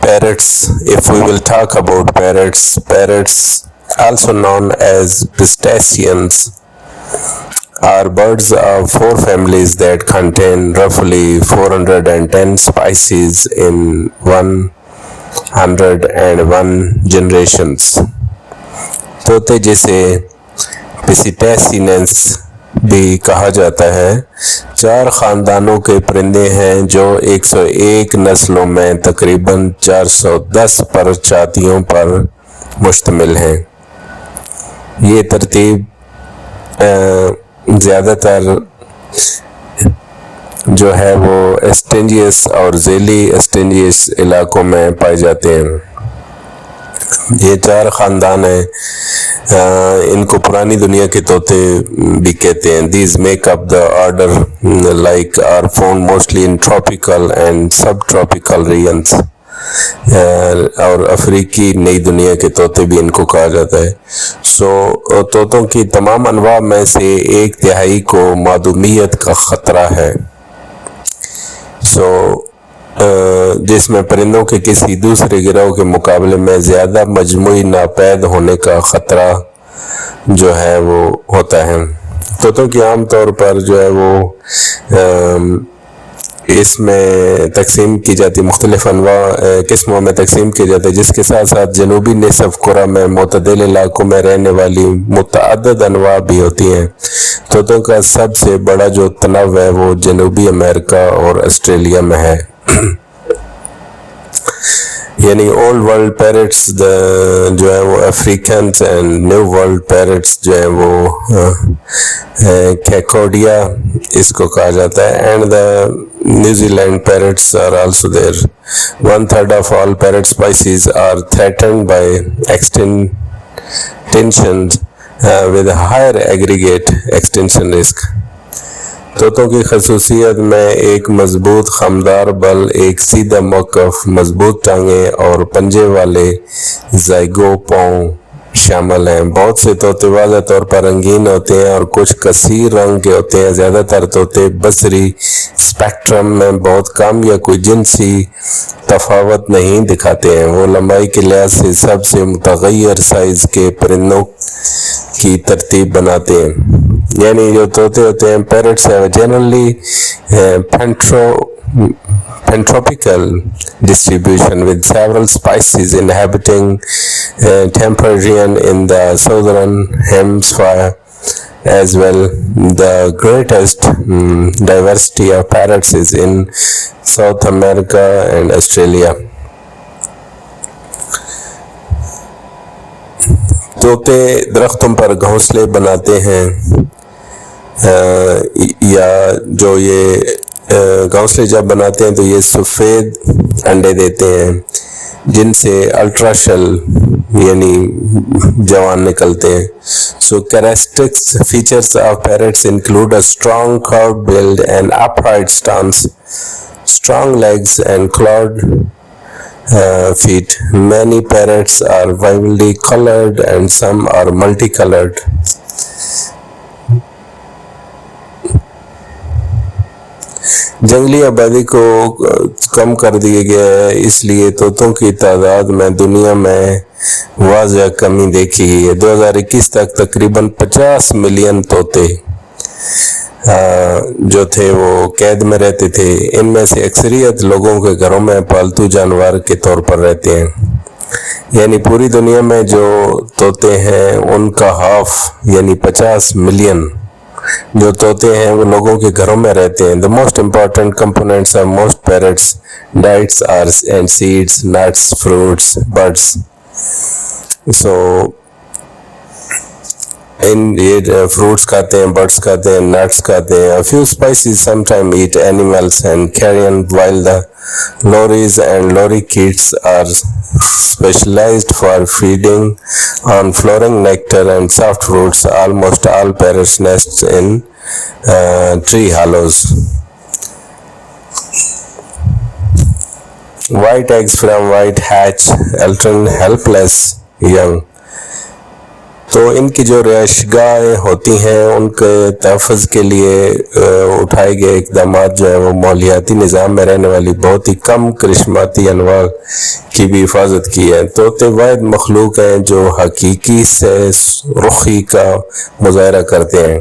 Parrots, if we will talk about parrots also known as Psittaciformes are birds of four families that contain roughly 410 species in 101 generations. तोते जिसे पिसिटैसिनेंस भी कहा जाता है, 4 खानदानों के परिंदे हैं जो 101 नस्लों में तकरीबन 410 प्रजातियों पर मुश्तमिल हैं। ये तरतीब ज़्यादातर जो है वो एस्टेंजियस और ज़ेली एस्टेंजियस इलाकों में पाए जाते हैं। ये 4 ख़ानदान हैं, इनको पुरानी दुनिया के तोते भी कहते हैं। These make up the order like are found mostly in tropical and subtropical regions. और अफ्रीकी नई दुनिया के तोते भी इनको कहा जाता है। तोतों की तमाम अनवा में से 1/3 को मादूमियत का ख़तरा है। जिसमें परिंदों के किसी दूसरे गिरोह के मुकाबले में ज़्यादा मजमूई नापैद होने का ख़तरा जो है वो होता है। तोतों की आम तौर पर जो है वो इसमें तकसीम की जाती, मुख्तलिफ किस्मों में तकसीम की जाती है, जिसके साथ साथ जनूबी निसफ कुरा में मुतदिल इलाकों में रहने वाली मुतअद्दिद अनवा भी होती हैं। तोतों का सबसे बड़ा जो तनव है वो जनूबी अमेरिका और ऑस्ट्रेलिया में है। यानी ओल्ड वर्ल्ड पैरट्स जो है वो African and new world parrots जो है वो कैकोडिया इसको कहा जाता है। And the New Zealand parrots are also there. 1/3 of all parrot species are threatened by extinction with higher aggregate extinction risk. तोतों की खसूसियत में एक मजबूत खमदार बल, एक सीधा मौक़िफ़, मजबूत टांगें और पंजे वाले ज़ाइगो पाँव शामिल हैं। बहुत से तोते वाज़ेह तौर पर रंगीन होते हैं और कुछ कसीर रंग के होते हैं। ज़्यादातर तोते बसरी स्पेक्ट्रम में बहुत कम या कोई जिनसी तफावत नहीं दिखाते हैं। वो लंबाई के लिहाज से सबसे मुतग़य्यर साइज़ के परिंदों की तरतीब बनाते हैं। यानी जो तोते होते हैं पैरट्स है generally pantropical distribution with several species inhabiting temperate region in the southern hemisphere as well. The greatest diversity of parrots is in South America and Australia. तोते दरख्तों पर घोंसले बनाते हैं या जो ये घोंसले जब बनाते हैं तो ये सफ़ेद अंडे देते हैं जिनसे अल्ट्राशेल यानी जवान निकलते हैं। So characteristics features of parrots include a strong curved build and upright stance, strong legs and clawed feet. Many parrots are vividly colored and some are multicolored. जंगली आबादी को कम कर दिया गया है, इसलिए तोतों की तादाद में दुनिया में वाज़ह कमी देखी गई है। 2021 तक तकरीबन 50 मिलियन तोते जो थे वो कैद में रहते थे। इनमें से अक्सरियत लोगों के घरों में पालतू जानवर के तौर पर रहते हैं। यानी पूरी दुनिया में जो तोते हैं उनका हाफ यानी 50 मिलियन जो तोते हैं वो लोगों के घरों में रहते हैं। The most important components of most parrots diets are and seeds, nuts, fruits, buds. So इन ये फ्रूट्स खाते हैं, बर्ड्स खाते हैं, नट्स खाते हैं। A few species sometimes eat animals and carrion, while the lories and lorikeets are specialized for feeding on flowering nectar and soft fruits. Almost all parrots nest in tree hollows. White eggs from white hatch, alternate helpless young. तो इनकी जो रिहाइशगाहें होती हैं उनके तहफ़्फ़ुज़ के लिए उठाए गए इक़दाम जो है वो माहौलियाती निज़ाम में रहने वाली बहुत ही कम करिश्माती अनवा की भी हिफाजत की है। तोते वाहिद मखलूक हैं जो हकीकी से रुखी का मुज़ाहरा करते हैं,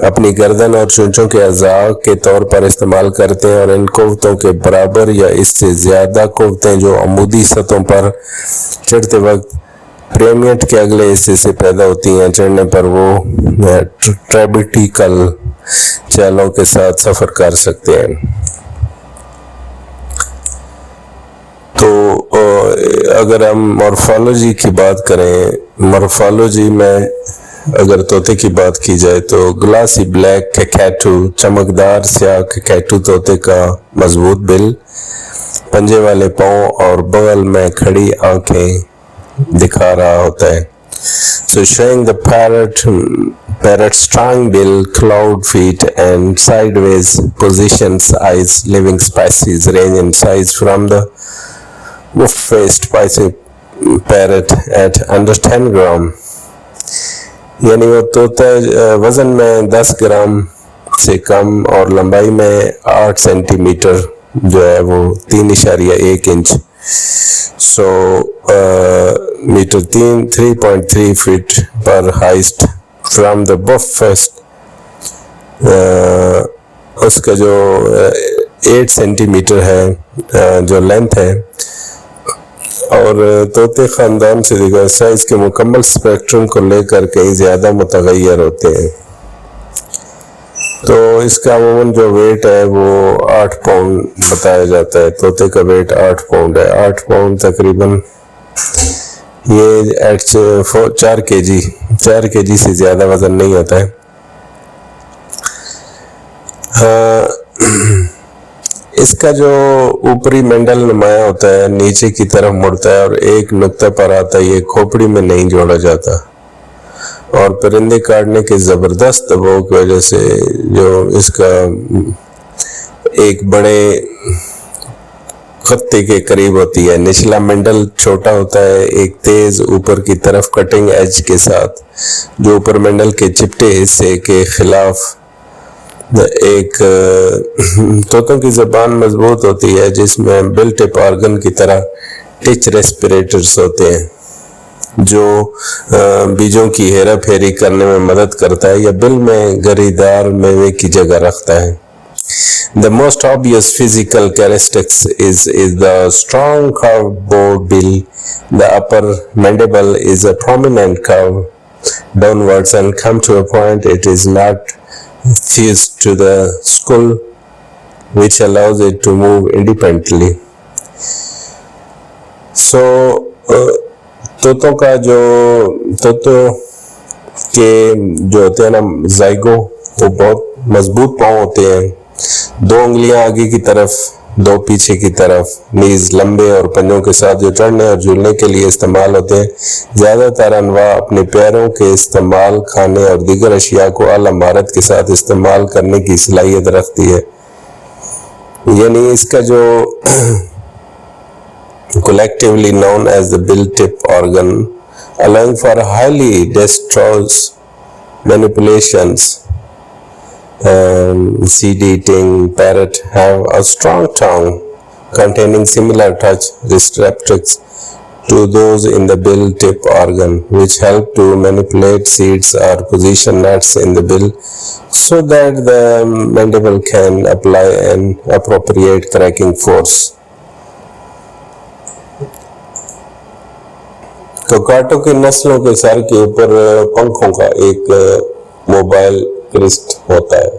अपनी गर्दन और चोंचों के अज़ा के तौर पर इस्तेमाल करते हैं और इन कुव्वतों के बराबर या इससे ज़्यादा कुव्वतें जो अमूदी सतहों पर चढ़ते वक्त प्रेमियट के अगले हिस्से से पैदा होती हैं, चढ़ने पर वो ट्रेबिटिकल चालों के साथ सफ़र कर सकते हैं। तो अगर हम मॉर्फोलॉजी की बात करें, मॉर्फोलॉजी में अगर तोते की बात की जाए तो ग्लासी ब्लैक कैकेटू, चमकदार स्याह कैकेटू तोते का मजबूत बिल, पंजे वाले पाँव और बगल में खड़ी आंखें दिखा रहा होता है। So showing the parrot strong bill, clawed feet and sideways positions eyes. Living species range in size from the wolf-faced parrot at under 10 gram. यानी वो तोता वज़न में 10 ग्राम से कम और लंबाई में 8 सेंटीमीटर जो है वो 3.1 इंच, सो मीटर 3.3 फीट पर हाइस्ट फ्रॉम द बफेस्ट। उसका जो 8 सेंटीमीटर है जो लेंथ है, और तोते ख़ानदान से दिखा साइज के मुकम्मल स्पेक्ट्रम को लेकर कहीं ज़्यादा मुतग़य्यर होते हैं। तो इसका अमूमन जो वेट है वो 8 पाउंड बताया जाता है। तोते का वेट 8 पाउंड है। 8 पाउंड तकरीबन ये 4 केजी से ज़्यादा वज़न नहीं होता है। इसका जो ऊपरी मंडल नुमाया होता है नीचे की तरफ मुड़ता है और एक नुक्ता पर आता है, ये खोपड़ी में नहीं जोड़ा जाता, और परिंदे काटने के ज़बरदस्त दबाव की वजह से जो इसका एक बड़े खत्ते के करीब होती है। निचला मंडल छोटा होता है, एक तेज ऊपर की तरफ कटिंग एज के साथ, जो ऊपर मंडल के चिपटे हिस्से के खिलाफ। एक तोतों की ज़बान मजबूत होती है जिसमें बिल टिप ऑर्गन की तरह टिच रेस्पिरेटर्स होते हैं जो बीजों की हेरा फेरी करने में मदद करता है या बिल में गरीदार मेवे की जगह रखता है। The most obvious physical characteristics is the strong curved bow bill. The upper mandible is a prominent curve downwards and come to a point. It is not fused to the skull, which allows it to move independently. So तोतों का जो तोतों के जो होते हैं ना zygote, वो बहुत मजबूत पाँव होते हैं। 2 उंगलियां आगे की तरफ, 2 पीछे की तरफ, नीज लंबे और पंजों के साथ जो चढ़ने और झूलने के लिए इस्तेमाल होते हैं। ज़्यादातर अनवा अपने पैरों के इस्तेमाल खाने और दीगर अशिया को आला महारत के साथ इस्तेमाल करने की सलाहियत रखती है। यानी इसका जो collectively known as the bill tip organ, allowing for highly dexterous manipulations. Seed eating parrot have a strong tongue containing similar touch receptors to those in the bill tip organ, which help to manipulate seeds or position nuts in the bill so that the mandible can apply an appropriate cracking force. ककाटो की नस्लों के sir के ऊपर पंखों का एक mobile Christ होता है।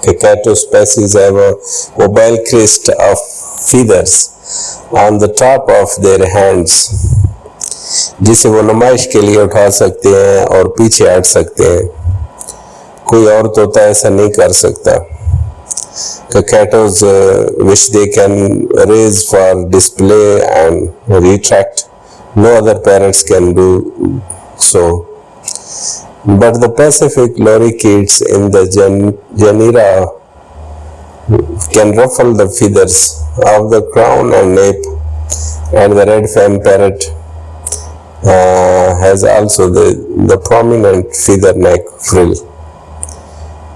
Kakato species have a mobile crest of feathers on the top of their hands, जिसे वो नुमाइश के लिए उठा सकते हैं और पीछे हट सकते हैं। कोई और तोता ऐसा नहीं कर सकता। Kakatos which they can raise for display and retract. No other parrots can do so. But the Pacific lorikeets in the genera can ruffle the feathers of the crown and nape, and the red fan parrot has also the prominent feather neck frill.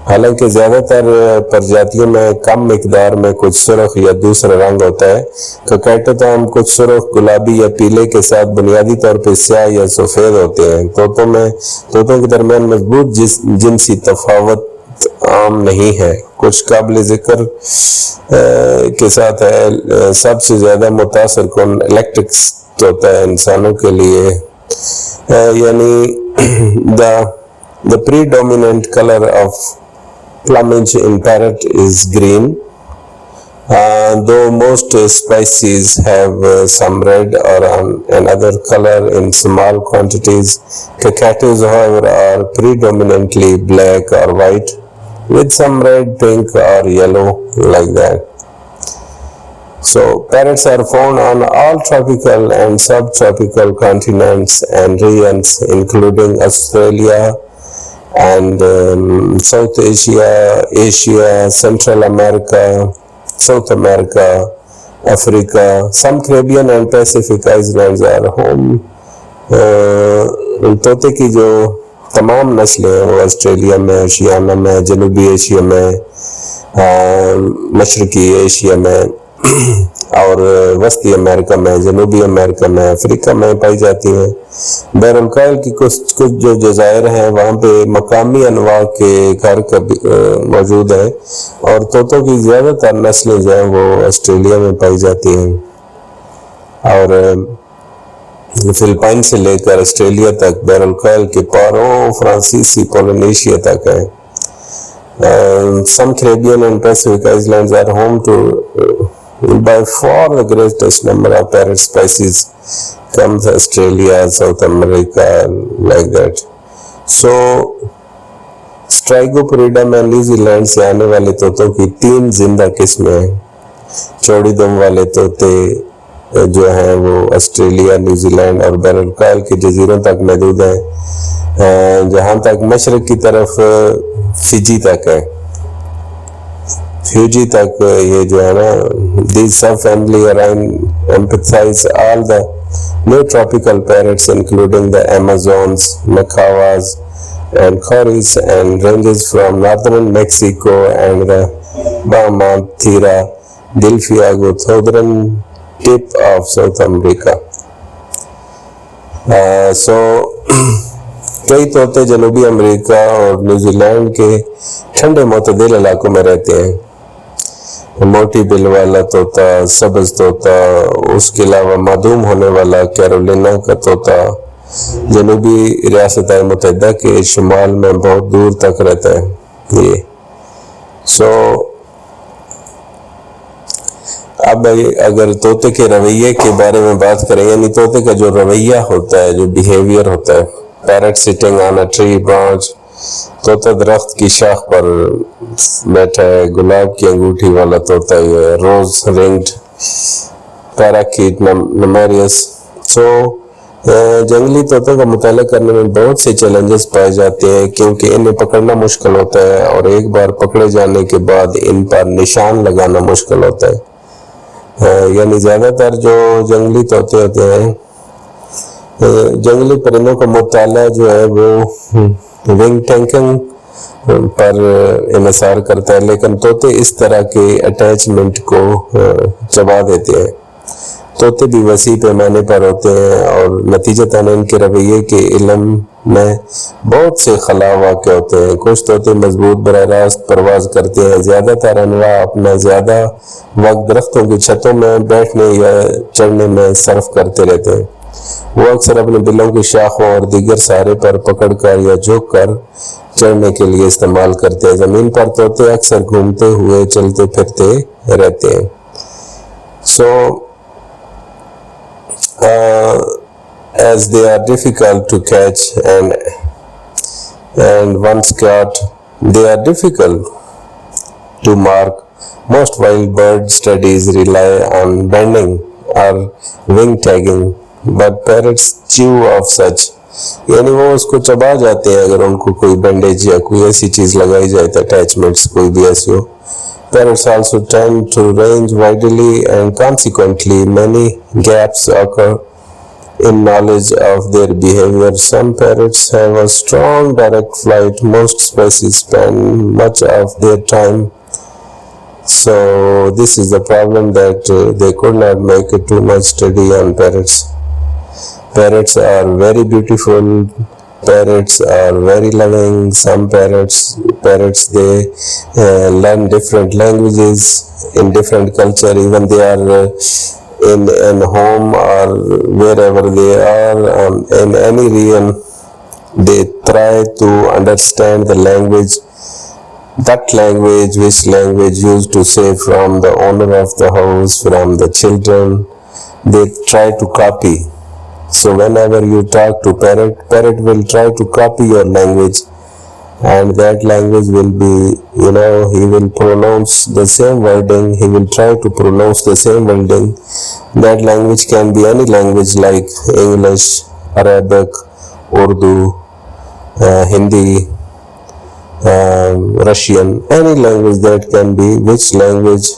हालांकि ज़्यादातर प्रजातियों में कम मिकदार में कुछ सुर्ख या दूसरा रंग होता है। ककैटो तो हम कुछ सुर्ख, गुलाबी या पीले के साथ बुनियादी तौर पर स्याह या सफ़ेद होते हैं। तोतों के दरमियान मजबूत जिनसी तफावत आम नहीं है। कुछ काबिल ज़िक्र के साथ है। सबसे ज़्यादा मुतासर कौन इलेक्ट्रिक तोता है इंसानों के लिए, यानी the predominant color of plumage in parrot is green, though most species have some red or another color in small quantities. Cockatoos, however, are predominantly black or white with some red, pink or yellow like that. So parrots are found on all tropical and subtropical continents and regions, including Australia and South Asia, Central America, South America, Africa. Some Caribbean and Pacific islands are home. तोते की जो तमाम नस्लें हैं वो Australia में, Oceania में, जनूबी एशिया में, मशरकी एशिया में और वस्ती अमेरिका में, जनूबी अमेरिका में, अफ्रीका में पाई जाती हैं। बैरुलकायल की कुछ जो जज़ायर हैं वहाँ पे मकामी अनवा के घर मौजूद हैं और तोतों की ज़्यादातर नस्लें जो हैं वो ऑस्ट्रेलिया में पाई जाती हैं और फिलिपाइन से लेकर ऑस्ट्रेलिया तक बैरुलकायल के पारों फ्रांसीसी पोलिनेशिया तक है। Some Caribbean and Pacific islands are home to by far the greatest number of parrot species comes Australia, South America, like that. So स्ट्राइगोपोरिडा में न्यूजीलैंड से आने वाले तोतों की 3 जिंदा किस्में हैं। चौड़ी दम वाले तोते जो हैं वो ऑस्ट्रेलिया, न्यूजीलैंड और बैरुलकायल के जजीरों तक महदूद हैं। जहाँ तक मशरक की तरफ फिजी तक है, फ्यूजी तक ये जो है ना, this subfamily around empathize all the new tropical parrots including the Amazons, macaws and corys and ranges from northern Mexico and the Bahamanthera delphiago southern tip of South America. कई तोते जनूबी America और New Zealand के ठंडे मुतदिल इलाकों में रहते हैं। मोटी बिल वाला तोता, सब्ज तोता, उसके अलावा मादूम होने वाला कैरोलिना का तोता जनूबी रियासत मुत्तहिदा के शुमाल में बहुत दूर तक रहता है ये। अब अगर तोते के रवैये के बारे में बात करें, यानी तोते का जो रवैया होता है, जो बिहेवियर होता है, parrot sitting on a tree branch, तोता दरख्त की शाख पर बैठा है। गुलाब की अंगूठी वाला तोता है, रोज रिंग्ड पैराकीट नमरियस। जंगली तोतों का मुताला करने में बहुत से चैलेंजेस पाए जाते हैं क्योंकि इन्हें पकड़ना मुश्किल होता है और एक बार पकड़े जाने के बाद इन पर निशान लगाना मुश्किल होता है। यानी ज़्यादातर जो जंगली तोते होते हैं, जंगली परिंदों का मुताला जो है वो विंग टैंकिंग पर इन्हिसार करता है, लेकिन तोते इस तरह के अटैचमेंट को चबा देते हैं। तोते भी वसी पैमाने पर होते हैं और नतीजतन इनके रवैये के इल्म में बहुत से खला वाक़ होते हैं। कुछ तोते मजबूत बराह रास्त परवाज़ करते हैं। ज़्यादातर अनवा अपना ज़्यादा वक्त दरख्तों की छतों में बैठने या चढ़ने में सर्फ करते रहते हैं। वो अक्सर अपने बिलों की शाखों और दीगर सहारे पर पकड़ कर या झुक कर चढ़ने के लिए इस्तेमाल करते हैं। ज़मीन पर तोते अक्सर घूमते हुए चलते फिरते रहते हैं। As they are difficult to catch and once caught, they are difficult to mark. Most wild bird studies rely on bending or wing tagging, but parrots chew off such. यानी वो उसको चबा जाते हैं अगर उनको कोई बैंडेज या कोई ऐसी चीज़ लगाई जाए तो अटैचमेंट्स कोई भी ऐसी हो। Parrots also tend to range widely and consequently many gaps occur in knowledge of their behavior. Some parrots have a strong direct flight. Most species spend much of their time. So this is the problem, that they could not make it too much study on parrots. Parrots are very beautiful. Parrots are very loving. Some parrots they learn different languages in different culture. Even they are in home or wherever they are, in any region, they try to understand the language, which language used to say from the owner of the house, from the children, they try to copy. So whenever you talk to parrot will try to copy your language, and that language will be, he will pronounce the same wording, he will try to pronounce the same wording. That language can be any language like English, Arabic, Urdu, Hindi, Russian, any language that can be, which language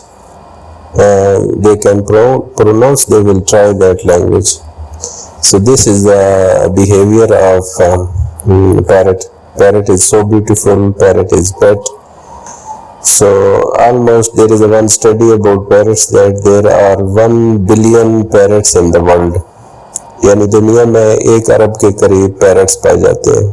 they can pronounce, they will try that language. So this is the behavior of parrot. Parrot is so beautiful. Parrot is pet. So almost there is one study about parrots that there are 1 billion parrots in the world. यानी दुनिया में 1 अरब के करीब parrots पाए जाते हैं.